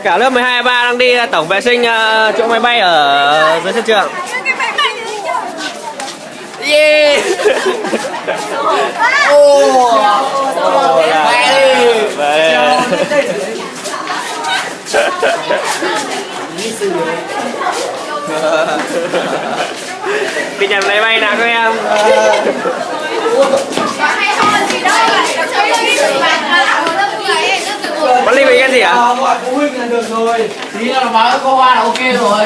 Cả lớp 12 3 đang đi tổng vệ sinh chỗ máy bay ở dưới sân trường. Yeah. Đi nhầm máy bay nào các em. Bắn ly mình cái gì ạ? Gọi phụ huynh là được rồi. Tí là báo cho cô Hoa là ok rồi.